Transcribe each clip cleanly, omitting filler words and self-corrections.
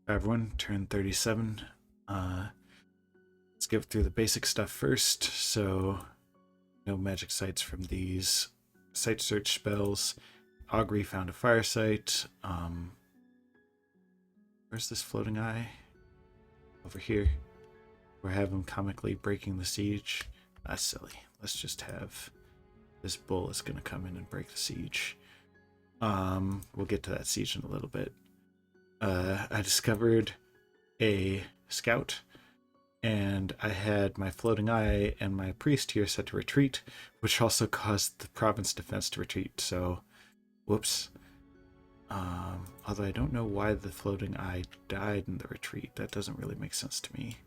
Hi everyone, turn 37. Let's get through the basic stuff first. So, no magic sites from these site search spells. Augury found a fire site. Where's this floating eye? Over here. We're having comically breaking the siege. That's silly. Let's just have this bull is going to come in and break the siege. We'll get to that siege in a little bit. I discovered a scout, and I had my floating eye and my priest here set to retreat, which also caused the province defense to retreat. So, whoops. Although I don't know why the floating eye died in the retreat. That doesn't really make sense to me.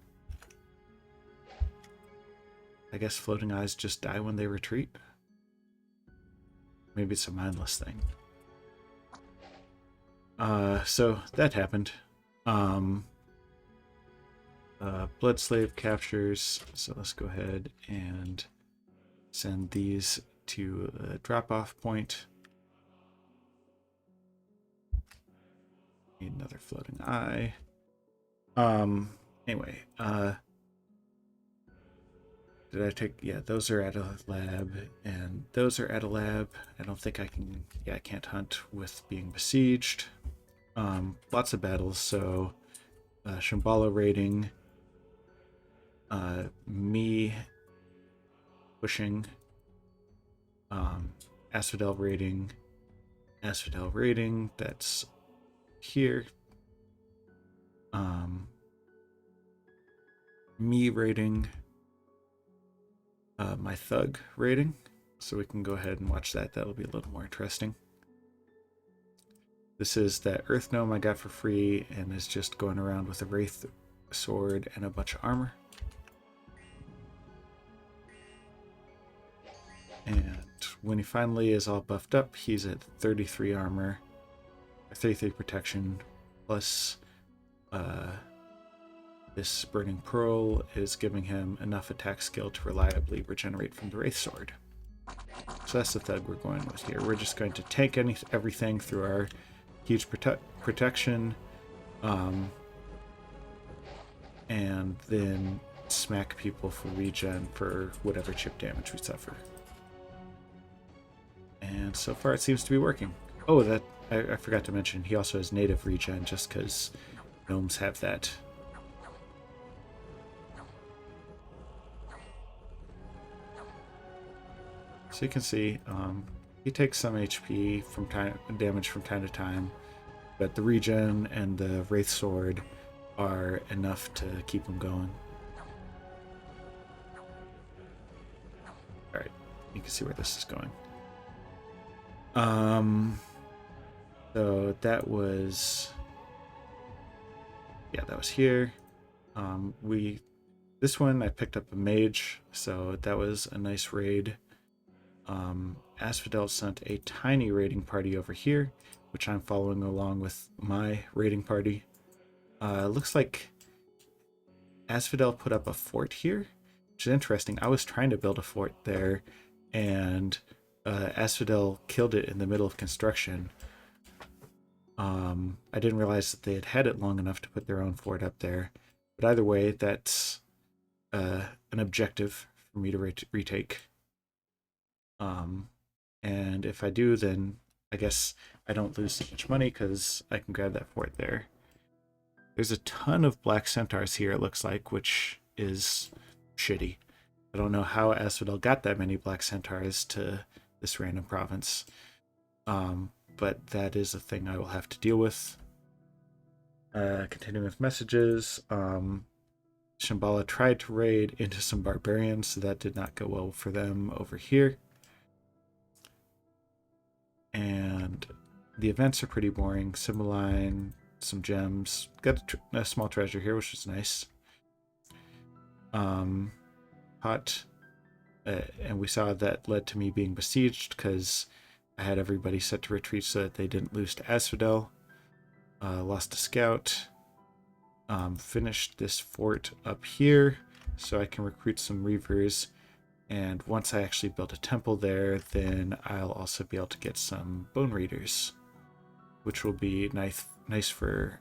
I guess floating eyes just die when they retreat. Maybe it's a mindless thing. So that happened. Blood slave captures. So let's go ahead and send these to a drop-off point. Need another floating eye. Anyway, did I take, yeah, those are at a lab, and those are at a lab. I don't think I can, yeah, I can't hunt with being besieged. Lots of battles, so Shambhala raiding, me pushing, Asphodel raiding, that's here. Me raiding, my thug raiding, so we can go ahead and watch that. That'll be a little more interesting. This is that earth gnome I got for free and is just going around with a wraith sword and a bunch of armor. And when he finally is all buffed up, he's at 33 armor, 33 protection, plus this burning pearl is giving him enough attack skill to reliably regenerate from the wraith sword. So that's the thug we're going with here. We're just going to tank everything through our huge protection, and then smack people for regen for whatever chip damage we suffer. And so far it seems to be working. Oh, that I forgot to mention, he also has native regen just because gnomes have that. So you can see he takes some HP from damage from time to time, but the regen and the wraith sword are enough to keep him going. All right, you can see where this is going. So that was, yeah, that was here. This one I picked up a mage, so that was a nice raid. Asphodel sent a tiny raiding party over here, which I'm following along with my raiding party. Looks like Asphodel put up a fort here, which is interesting. I was trying to build a fort there, and Asphodel killed it in the middle of construction. I didn't realize that they had had it long enough to put their own fort up there. But either way, that's an objective for me to retake. And if I do, then I guess I don't lose so much money because I can grab that fort there. There's a ton of black centaurs here, it looks like, which is shitty. I don't know how Asphodel got that many black centaurs to this random province. But that is a thing I will have to deal with. Continuing with messages. Shambhala tried to raid into some barbarians, so that did not go well for them over here. And the events are pretty boring. Symboline, some gems. Got a small treasure here, which is nice. Hot. And we saw that led to me being besieged because I had everybody set to retreat so that they didn't lose to Asphodel. Lost a scout. Finished this fort up here so I can recruit some reavers. And once I actually build a temple there, then I'll also be able to get some bone readers, which will be nice for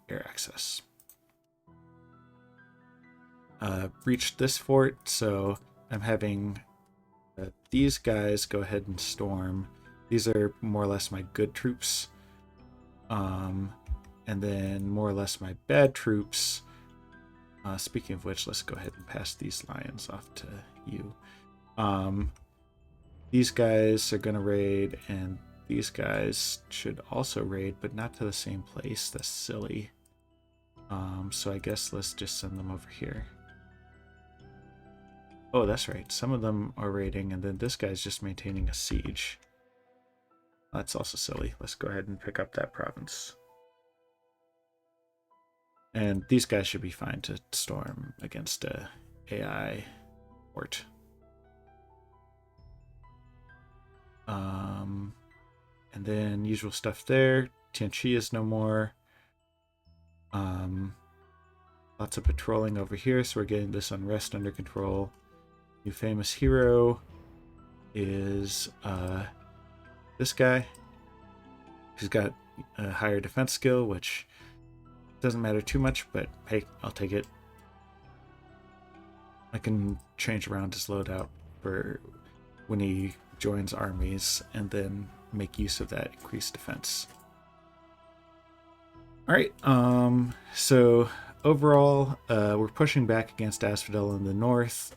air access. Breached this fort, so I'm having these guys go ahead and storm. These are more or less my good troops. And then more or less my bad troops. Speaking of which, let's go ahead and pass these lions off to you. These guys are going to raid, and these guys should also raid, but not to the same place. That's silly. So I guess let's just send them over here. Oh, that's right. Some of them are raiding, and then this guy's just maintaining a siege. That's also silly. Let's go ahead and pick up that province. And these guys should be fine to storm against a AI fort. And then usual stuff there. Tianchi is no more. Lots of patrolling over here, so we're getting this unrest under control. New famous hero is this guy. He's got a higher defense skill, which doesn't matter too much, but hey, I'll take it. I can change around his loadout for when he joins armies and then make use of that increased defense. Alright, so overall, we're pushing back against Asphodel in the north.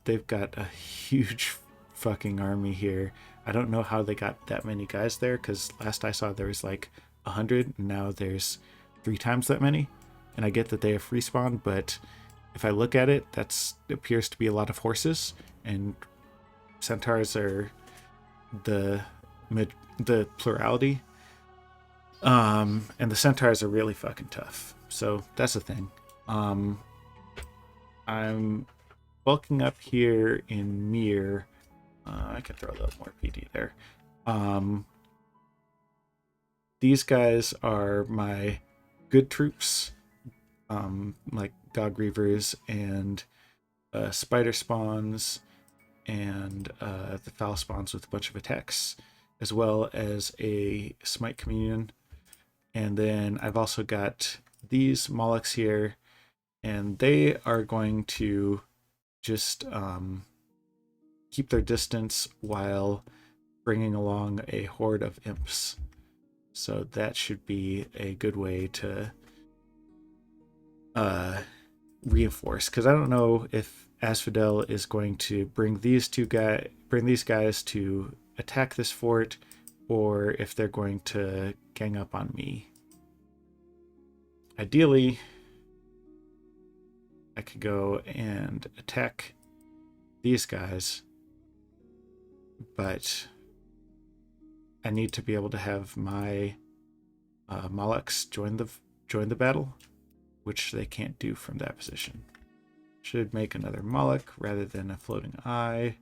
They've got a huge fucking army here. I don't know how they got that many guys there, because last I saw there was like 100, and now there's 3 times that many. And I get that they have free spawn, but if I look at it, that appears to be a lot of horses, and centaurs are the plurality. And the centaurs are really fucking tough. So that's the thing. I'm bulking up here in Mir. I can throw a little more PD there. These guys are my good troops, like Dog Reavers and Spider Spawns and the Foul Spawns with a bunch of attacks, as well as a Smite Communion. And then I've also got these Molochs here, and they are going to just keep their distance while bringing along a horde of imps. So that should be a good way to reinforce, because I don't know if Asphodel is going to bring these guys to attack this fort, or if they're going to gang up on me. Ideally, I could go and attack these guys, but I need to be able to have my Molochs join the battle, which they can't do from that position. Should make another Moloch rather than a floating eye.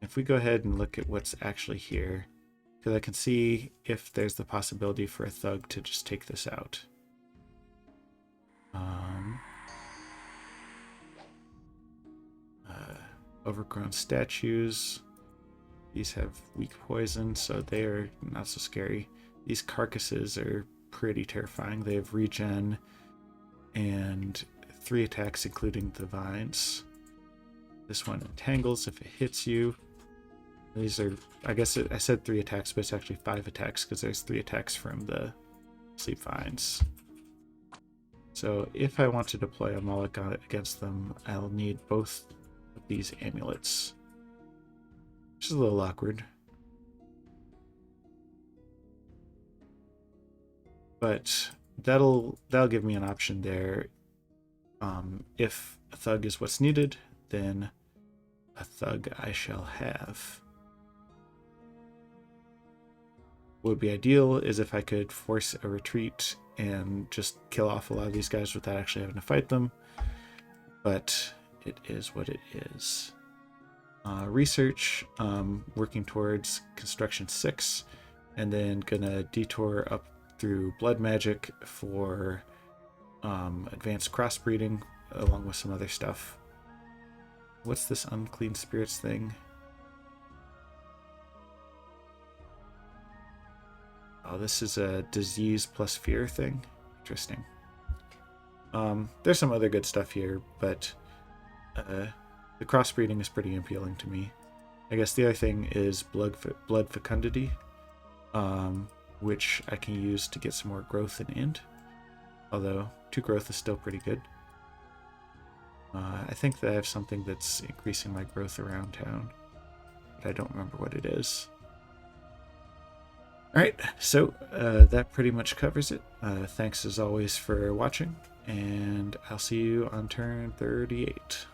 If we go ahead and look at what's actually here, because I can see if there's the possibility for a thug to just take this out. Overgrown statues. These have weak poison, so they are not so scary. These carcasses are pretty terrifying. They have regen and 3 attacks, including the vines. This one entangles if it hits you. These are, I guess I said 3 attacks, but it's actually 5 attacks because there's 3 attacks from the sleep vines. So if I want to deploy a Moloch against them, I'll need both of these amulets, which is a little awkward. But that'll give me an option there. If a thug is what's needed, then a thug I shall have. What would be ideal is if I could force a retreat and just kill off a lot of these guys without actually having to fight them. But it is what it is. Research, working towards construction 6, and then gonna detour up through blood magic for advanced crossbreeding, along with some other stuff. What's this unclean spirits thing? Oh, this is a disease plus fear thing. Interesting. There's some other good stuff here, but the crossbreeding is pretty appealing to me. I guess the other thing is blood fecundity, which I can use to get some more growth in int. Although 2 growth is still pretty good. I think that I have something that's increasing my growth around town, but I don't remember what it is. Alright, so that pretty much covers it. Thanks as always for watching, and I'll see you on turn 38.